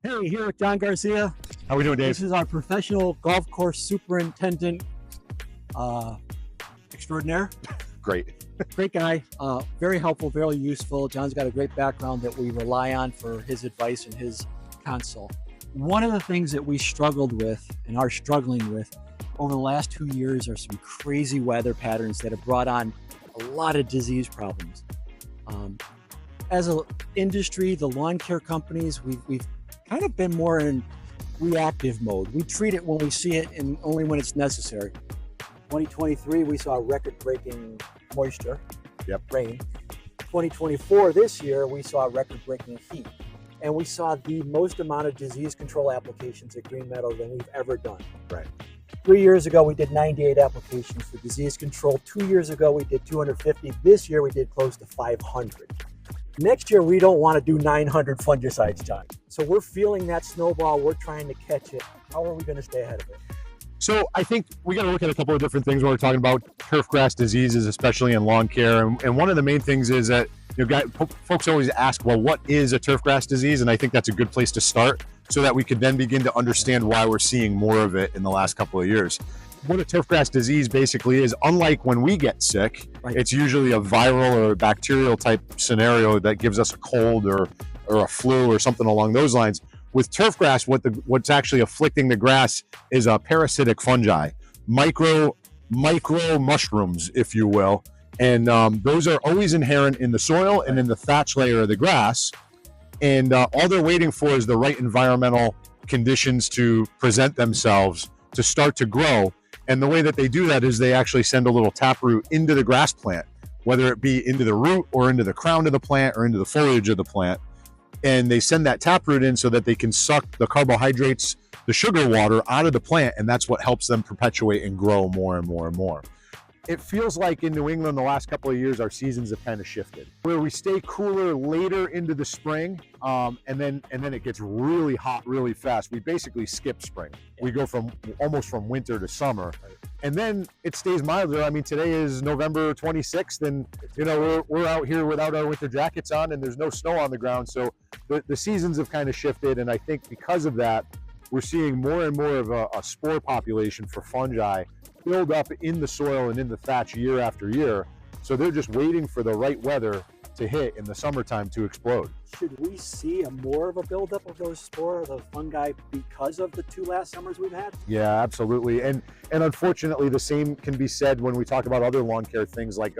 Hey, here with John Garcia. How we doing, Dave? This is our professional golf course superintendent uh, extraordinaire. Great. Great guy, very helpful, very useful. John's got a great background that we rely on for his advice and his counsel. One of the things that we struggled with and are struggling with over the last 2 years are some crazy weather patterns that have brought on a lot of disease problems. As an industry, the lawn care companies, we've kind of been more in reactive mode. We treat it when we see it and only when it's necessary. 2023, we saw record-breaking moisture, rain. 2024, this year, we saw record-breaking heat. And we saw the most amount of disease control applications at Green Meadow than we've ever done. Right. 3 years ago, we did 98 applications for disease control. 2 years ago, we did 250. This year, we did close to 500. Next year, we don't want to do 900 fungicides, John. So we're feeling that snowball. We're trying to catch it. How are we going to stay ahead of it? So I think we got to look at a couple of different things when we're talking about turf grass diseases, especially in lawn care. And one of the main things is that folks always ask, well, what is a turf grass disease? And I think that's a good place to start so that we could then begin to understand why we're seeing more of it in the last couple of years. What a turf grass disease basically is, unlike when we get sick, It's usually a viral or a bacterial type scenario that gives us a cold or a flu or something along those lines. With turf grass, what's actually afflicting the grass is a parasitic fungi, micro mushrooms, if you will. And those are always inherent in the soil and in the thatch layer of the grass. And all they're waiting for is the right environmental conditions to present themselves to start to grow. And the way that they do that is they actually send a little taproot into the grass plant, whether it be into the root or into the crown of the plant or into the foliage of the plant. And they send that taproot in so that they can suck the carbohydrates, the sugar water out of the plant. And that's what helps them perpetuate and grow more and more and more. It feels like in New England the last couple of years, our seasons have kind of shifted, where we stay cooler later into the spring, and then it gets really hot really fast. We basically skip spring. We go almost from winter to summer, and then it stays milder. I mean, today is November 26th, and we're out here without our winter jackets on, and there's no snow on the ground. So the seasons have kind of shifted, and I think because of that, we're seeing more and more of a spore population for fungi build up in the soil and in the thatch year after year. So they're just waiting for the right weather to hit in the summertime to explode. Should we see more of a buildup of those spore, the fungi, because of the 2 last summers we've had? Yeah, absolutely. And unfortunately, the same can be said when we talk about other lawn care things like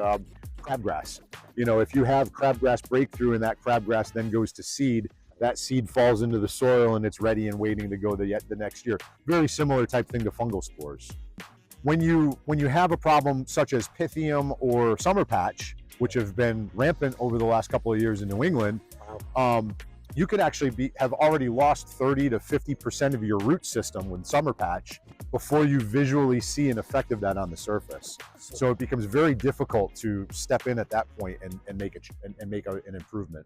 crabgrass. If you have crabgrass breakthrough and that crabgrass then goes to seed, that seed falls into the soil and it's ready and waiting to go the next year. Very similar type thing to fungal spores. When you have a problem such as Pythium or summer patch, which have been rampant over the last couple of years in New England, you could actually have already lost 30 to 50% of your root system with summer patch before you visually see an effect of that on the surface. So it becomes very difficult to step in at that point and make an improvement.